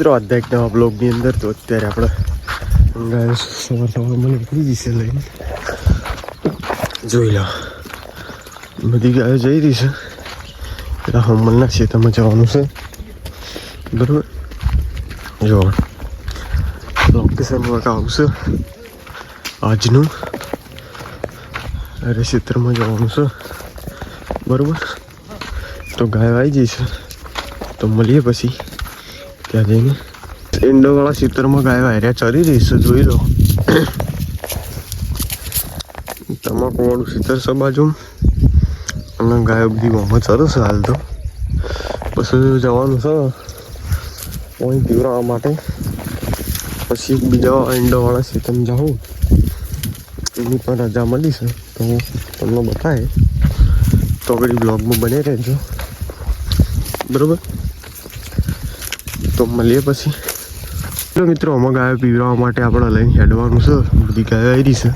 મિત્રો આજના એક નવા બ્લોગની અંદર તો અત્યારે આપણે ગાયો સવાર મને નીકળી જશે લઈને જોઈ લો બધી ગાયો જઈ રહી છે એટલે હમણાં ખેતરમાં જવાનું છે બરાબર જો લોકેશન વર્ક આવશે આજનું અરે ખેતરમાં જવાનું છે બરાબર તો ગાયો આવી જઈશે તો મળીએ પછી ત્યાં જઈને એંડોવાળા ખેતરમાં ગાયો હાર્યા ચરી રહી છે જોઈ લો તમાકુવાળું ખેતર છે બાજુ અને ગાયો બધી મોમાં ચરે છે હાલ તો પછી જવાનું છે પાણી પીવડાવવા માટે પછી બીજા એંડોવાળા ખેતરમાં જાઉં એની પણ રજા મળી છે તો તમને બતાવે તો આગળ બ્લોગમાં બને રહેજો બરાબર તો મળીએ પછી તો મિત્રો આમાં ગાયો પીવડાવવા માટે આપણે લઈને હેડવાનું છે બધી ગાયો આવી રહી છે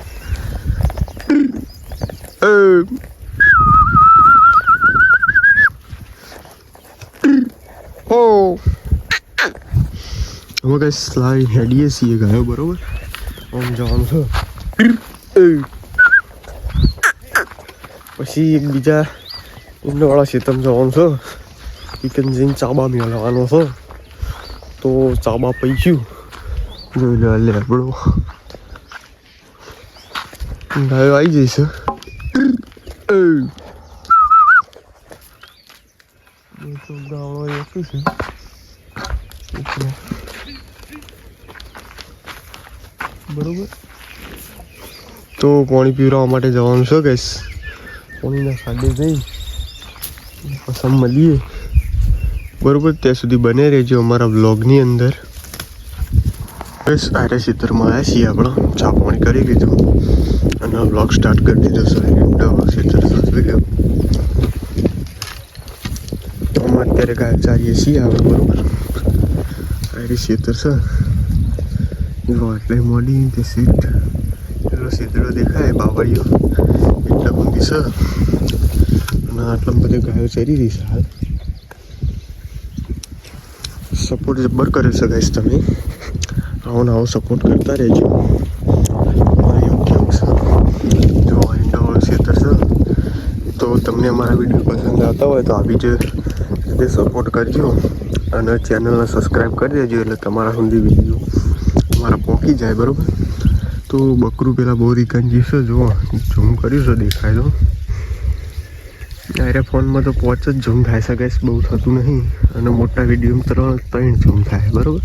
અમે કઈ લાવી હેડીએ છીએ ગાયો બરોબર આમ જવાનું છે પછી એક બીજા ઈંડોવાળા ખેતરમાં જવાનું છે ચિકન જઈને ચાબા મેળવવાનો છે તો ચાબા પૈસ્યું જોઈ લે લેબડો ગાયો આવી જઈશ તો ગાળો એકું છે બરોબર તો પાણી પીવડાવવા માટે જવાનું છે ગઈશ પાણીના ખાડે જઈ પસંદ મળીએ બરોબર ત્યાં સુધી બને રહેજો અમારા વ્લોગની અંદર બસ આરે ખેતરમાં આવ્યા છીએ આપણે ચા પાણી કરી લીધું અને વ્લોગ સ્ટાર્ટ કરી દીધો ખેતર જોઈ લો અમે અત્યારે ગાય ચારીએ છીએ આપણે બરોબર આરે ખેતર છે એટલે મોડી તે સીટ એટલો સીધડો દેખાય બાવળીઓ એટલા ઊંધી છે અને આટલા બધી ગાયો ચરી રહી છે હાલ સપોર્ટ જબ્બર કરે છે ગાઈસ તમે આવો ને આવો સપોર્ટ કરતા રહેજો એવું કેવું છે જો એંડાવાળું ખેતર છે તો તમને અમારા વિડીયો પસંદ આવતા હોય તો આવી જ રીતે સપોર્ટ કરજો અને ચેનલને સબસ્ક્રાઈબ કરી દેજો એટલે તમારા સુધી વિડીયો અમારા પહોંચી જાય બરાબર તો બકરું પેલા બહુ રીકંજી છે જો ઝૂમ કર્યું છે દેખાય તો ડાયરેક્ટ ફોનમાં તો પોચ જ ઝૂમ થાય છે ગાઈસ બહુ થતું નહીં અને મોટા વિડીયોમાં ત્રણ ઝૂમ થાય બરાબર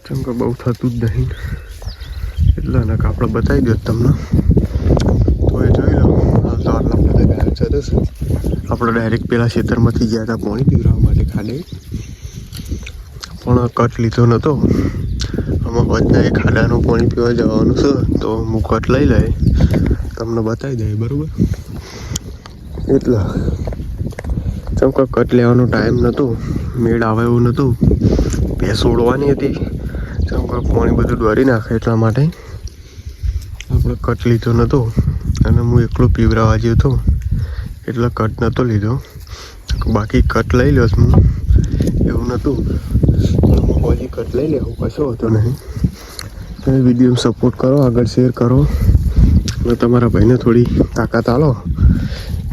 કેમ કે બહુ થતું જ નહીં એટલે ને આપણે બતાવી દો તમને તો એ જોઈ લો હાલ તો આટલા બધા ગાયો ચરે છે આપણે ડાયરેક્ટ પેલા ખેતરમાંથી ગયા હતા પાણી પીવડાવવા માટે ખાડે પણ કટ લીધો નહોતો આમાં બધા એ ખાડાનું પાણી પીવા જવાનું છે તો હું કટ લઈ લે તમને બતાવી દઈએ બરાબર એટલા જેમ કે કટ લેવાનો ટાઈમ નહોતો મેળ આવે એવું નહોતું ભેંસ ઓળવાની હતી જેમ કે પાણી બધું દોરી નાખે એટલા માટે આપણે કટ લીધો નહોતો અને હું એકલો પીવરાવા જ્યો હતો એટલે કટ નહોતો લીધો બાકી કટ લઈ લ્યો હું એવું નહોતું પણ હું હજી કટ લઈ લેવું કશો હતો નહીં તમે વિડીયો સપોર્ટ કરો આગળ શેર કરો અને તમારા ભાઈને થોડી તાકાત આલો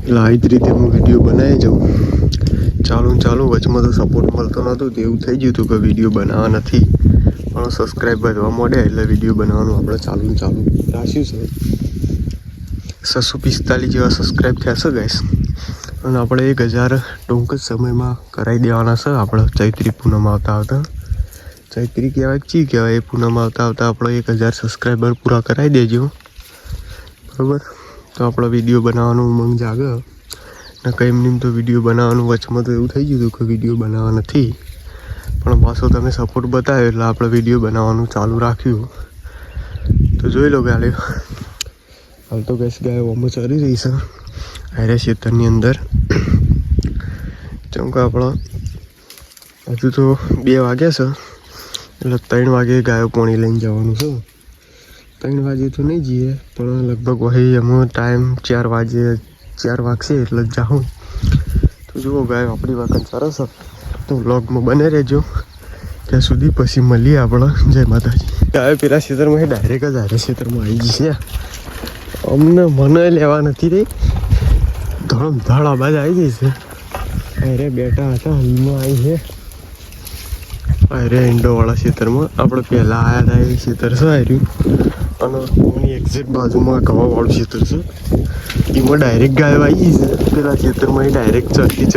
એટલે આવી જ રીતે હું વિડીયો બનાવી જાઉં ચાલુ વચમાં તો સપોર્ટ મળતો નહોતો તો એવું થઈ ગયું હતું કે વિડીયો બનાવવા નથી પણ સબસ્ક્રાઈબ વધવા માંડ્યા એટલે વિડીયો બનાવવાનું આપણે ચાલુ રાખ્યું છે 645 જેવા સબસ્ક્રાઈબ થયા છે ગાઈસ અને આપણે 1000 ટૂંક જ સમયમાં કરાવી દેવાના છે આપણે ચૈત્રી પૂનમ આવતા ચૈત્રી કહેવાય ચી કહેવાય એ પૂનમ આવતા આપણે 1000 સબસ્ક્રાઈબર પૂરા કરાવી દેજો બરાબર તો આપણો વિડીયો બનાવવાનું ઉમંગ જાગે ને કંઈ એમની તો વિડીયો બનાવવાનું વચમાં તો એવું થઈ ગયું હતું કે વિડીયો બનાવવા નથી પણ પાછો તમે સપોર્ટ બતાવ્યો એટલે આપણે વિડીયો બનાવવાનું ચાલુ રાખ્યું તો જોઈ લો ગાલે હાલ તો ગેસ ગાયો ઓમાં ચરી રહી છે આરે ખેતરની અંદર જેમ કે આપણા હજુ તો 2 વાગ્યા છે એટલે 3 વાગે ગાયો પાણી લઈને જવાનું છે 3 વાગે તો નહીં જઈએ પણ લગભગ વહી એમાં ટાઈમ 4 વાગશે એટલે જ જાઉં તો જુઓ ગાયો આપણી વખત સરસ તો વ્લોગમાં બને રહેજો ત્યાં સુધી પછી મળીએ આપણે. જય માતાજી. હવે પેલા ખેતરમાં ડાયરેક્ટ જ હારે ખેતરમાં આવી જશે. અમને મને લેવા નથી રહી, ધડમ ધડ આબાજ આવી જશે. અરે બેટા હતા હાલમાં આવી છે. અરે ઇન્ડોવાળા ખેતરમાં આપણે પહેલાં આવ્યા હતા એ ખેતર છે આવ્યું. અને એની એક્ઝેક્ટ બાજુમાં કવાવાળું ખેતર છે. એમાં ડાયરેક્ટ ગાયો આવી છે. પેલા ખેતરમાં એ ડાયરેક્ટ ચરતી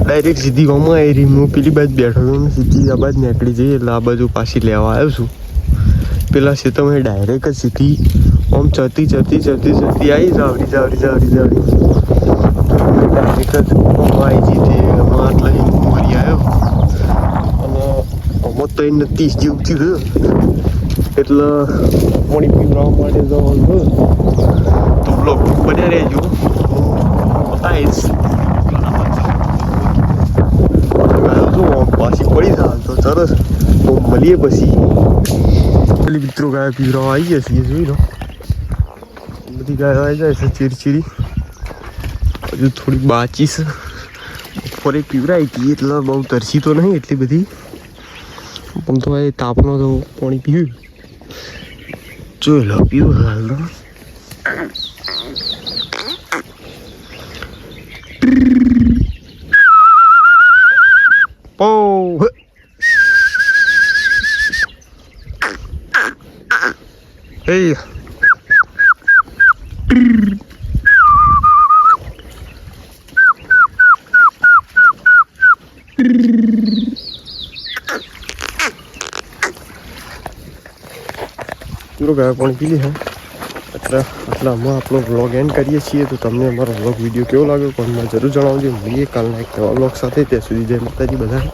ડાયરેક્ટ સીધી ગમાં આવી રહી. હું પેલી બાજુ બેઠો હતો ને સીધી આ બાજુ નીકળી જઈએ એટલે આ બાજુ પાછી લેવા આવ્યો છું. પેલા ખેતરમાં એ ડાયરેક્ટ જ સીધી આમ ચરતી આવી જાવડી ડાયરેક્ટ જ આવી જતી. એમાં આટલા મરી આવ્યો અને આમાં તો 30 જેવું થયું એટલે પાણી પીવડાવવા માટે જવાનું છે. તો બ્લોગ બન્યા રહેજો, બતાવીશ. પાછી પડી જાય તો સરસ. તો મળીએ પછી. પેલી મિત્રો ગાય પીવડાવવા આવી જશે. જોઈ લો બધી ગાયો આવી જાય છે ચીરચીરી. હજુ થોડી બાચી છે. બપોરે પીવડાવી હતી એટલે બહુ તરસી તો નહીં એટલી બધી, પણ તો એ તાપનો તો પાણી પીવ્યું. જોઈ લો પીવું હાલ તો. Oh, hey. પૂરો ગાયો પાણી પી લે. આટલામાં આપણો વ્લોગ એન્ડ કરીએ છીએ. તો તમને અમારો વ્લોગ વિડીયો કેવો લાગ્યો કોમેન્ટમાં જરૂર જણાવજો. મળીએ કાલના એક નવા વ્લોગ સાથે. ત્યાં સુધી જય માતાજી બધા.